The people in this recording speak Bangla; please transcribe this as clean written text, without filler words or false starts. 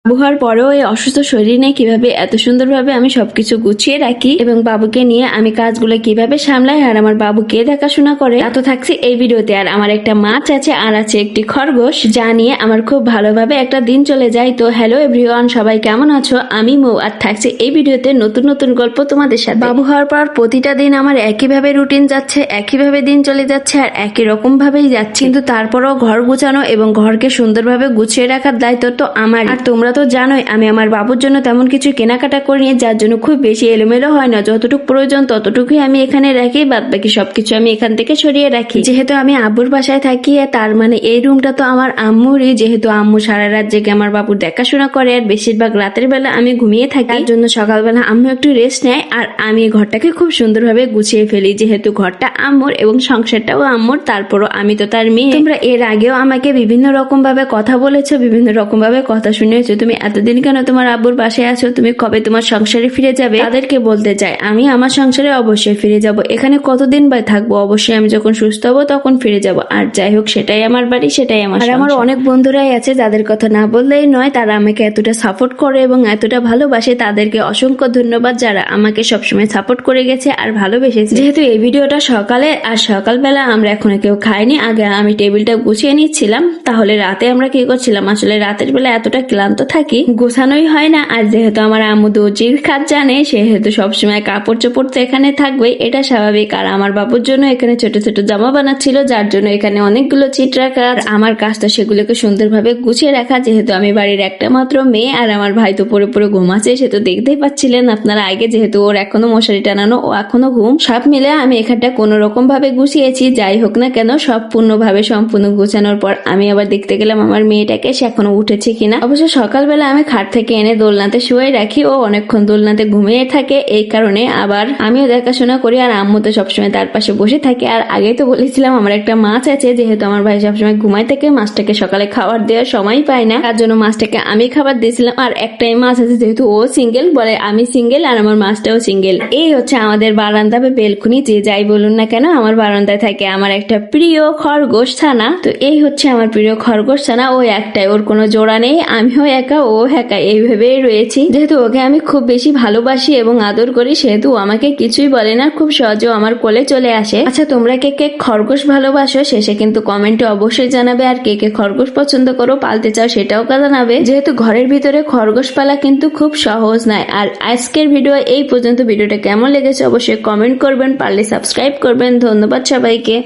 আবহাওয়ার পরেও এই অসুস্থ শরীর নিয়ে কিভাবে এত সুন্দরভাবে আমি সবকিছু গুছিয়ে রাখি এবং বাবুকে নিয়ে আমি কাজগুলো কিভাবে সামলাই আর আমার বাবুকে দেখাশোনা করে তা তো থাকছে এই ভিডিওতে। আর আমার একটা মাছ আছে আর আছে একটি খরগোশ, যা নিয়ে আমার খুব ভালোভাবে একটা দিন চলে যায়। তো হ্যালো এভরিওয়ান, সবাই কেমন আছো? আমি মৌ, আর থাকছে এই ভিডিওতে নতুন নতুন গল্প তোমাদের সাথে। বাবু হওয়ার পর প্রতিটা দিন আমার একইভাবে রুটিন যাচ্ছে, একইভাবে দিন চলে যাচ্ছে আর একই রকম ভাবেই যাচ্ছে, কিন্তু তারপরও ঘর গুছানো এবং ঘরকে সুন্দরভাবে গুছিয়ে রাখার দায়িত্ব তো আমার। আর তোমরা তো জানোই আমি আমার বাবুর জন্য তেমন কিছু কেনাকাটা করি, যার জন্য খুব বেশি এলোমেলো হয় না, যতটুকু প্রয়োজন ততটুকুই আমি এখানে রাখি, বাদ বাকি সবকিছু আমি এখান থেকে সরিয়ে রাখি। যেহেতু আমি আব্বুর বাসায় থাকি, তার মানে এই রুমটা তো আমার আম্মুরই, যেহেতু আম্মু সারা রাত জেগে আমার বাবুর দেখাশোনা করে আর বেশিরভাগ রাতের বেলা আমি ঘুমিয়ে থাকি, তার জন্য সকালবেলা আম্মু একটু রেস্ট নেয় আর আমি ঘরটাকে খুব সুন্দরভাবে গুছিয়ে ফেলি। যেহেতু ঘরটা আম্মুর এবং সংসারটাও আম্মুর, তারপরও আমি তো তার মেয়ে। তোমরা এর আগেও আমাকে বিভিন্ন রকম ভাবে কথা বলেছো, বিভিন্ন রকম ভাবে কথা শুনেছো, তুমি এতদিন কেন তোমার আব্বুর বাসায় আছো, তুমি কবে তোমার সংসারে ফিরে যাবে? তাদেরকে বলতে চাই আমি আমার সংসারে অবশ্যই ফিরে যাব। এখানে কতদিন বা থাকবো? অবশ্যই আমি যখন সুস্থ হবো তখন ফিরে যাব। আর যাই হোক, সেটাই আমার বাড়ি, সেটাই আমার। আর আমার অনেক বন্ধুরাই আছে যাদের কথা না বললেই নয়, তারা আমাকে এতটা সাপোর্ট করে এবং এতটা ভালোবাসে, তাদেরকে অসংখ্য ধন্যবাদ যারা আমাকে সবসময় সাপোর্ট করে গেছে আর ভালোবেসেছে। যেহেতু এই ভিডিওটা সকালে আর সকালবেলা আমরা এখনো কেউ খাইনি, আগে আমি টেবিলটা গুছিয়ে নিচ্ছিলাম, তাহলে রাতে আমরা কি করছিলাম? আসলে রাতের বেলা এতটা ক্লান্ত থাকি, গোছানোই হয় না। আর যেহেতু আমার আম্মু দর্জির কাজ জানে, সেহেতু সবসময় কাপড় চোপড় তো এখানে থাকবে, এটা স্বাভাবিক। আর আমার বাবুর জন্য এখানে ছোট ছোট জামা বানাচ্ছিল, যার জন্য এখানে অনেকগুলো চিট রাখা। আর আমার কাজটা সেগুলোকে সুন্দরভাবে গুছিয়ে রাখা, যেহেতু আমি বাড়ির একটা মাত্র মেয়ে আর আমার ভাই তো পরে পরে ঘুমাচ্ছে, সে তো দেখতেই পাচ্ছিলেন আপনারা আগে, যেহেতু ওর এখনো মশারি টানানো, ও এখনো ঘুম, সব মিলে আমি এখানটা কোনো রকম ভাবে গুছিয়েছি। যাই হোক না কেন, সম্পূর্ণ গুছানোর পর আমি আবার দেখতে গেলাম আমার মেয়েটাকে, সে এখনো উঠেছে কিনা। অবশ্য সকালবেলা আমি খাট থেকে এনে দোলনাতে শুয়ে রাখি, ও অনেকক্ষণ দোলনাতে ঘুমিয়ে থাকে, এই কারণে আবার আমিও দেখাশোনা করি আর আম্মু তো সবসময় তার পাশে বসে থাকে। আর আগে তো বলেছিলাম আমার একটা মাছ আছে, যেহেতু আমার ভাই সবসময় ঘুমাই থাকে, মাছটাকে সকালে খাবার দেওয়ার সময় পায় না, তার জন্য মাছটাকে আমি খাবার দিয়েছিলাম। আর একটাই মাছ আছে, যেহেতু ও সিঙ্গেল, বলে আমি সিঙ্গেল আর আমার মাছটাও সিঙ্গেল। এই হচ্ছে আমাদের বারান্দা বা বেলকুনি, যে যাই বলুন না কেন আমার বারান্দায় থাকে আমার একটা প্রিয় খরগোশ ছানা। তো এই হচ্ছে আমার প্রিয় খরগোশ ছানা, ও একটাই, ওর কোনো জোড়া নেই, আমিও একা ও একা, এইভাবেই রয়েছি। যেহেতু ওকে আমি খুব বেশি ভালোবাসি এবং আদর করি, সেহেতু আমাকে কিছুই বলে না, খুব সহজেও আমার কোলে চলে আসে। আচ্ছা, তোমরা কে কে খরগোশ ভালোবাসো শেষে কিন্তু কমেন্টে অবশ্যই জানাবে, আর কে কে খরগোশ পছন্দ করো, পালতে চাও, সেটাও জানাবে। যেহেতু ঘরের ভিতরে খরগোশ পালা কিন্তু খুব সহজ নয়। আর আজকের ভিডিও এই পর্যন্ত। ভিডিওটা কেমন লেগেছে অবশ্যই কমেন্ট করবেন, পারলে সাবস্ক্রাইব করবেন। ধন্যবাদ সবাইকে।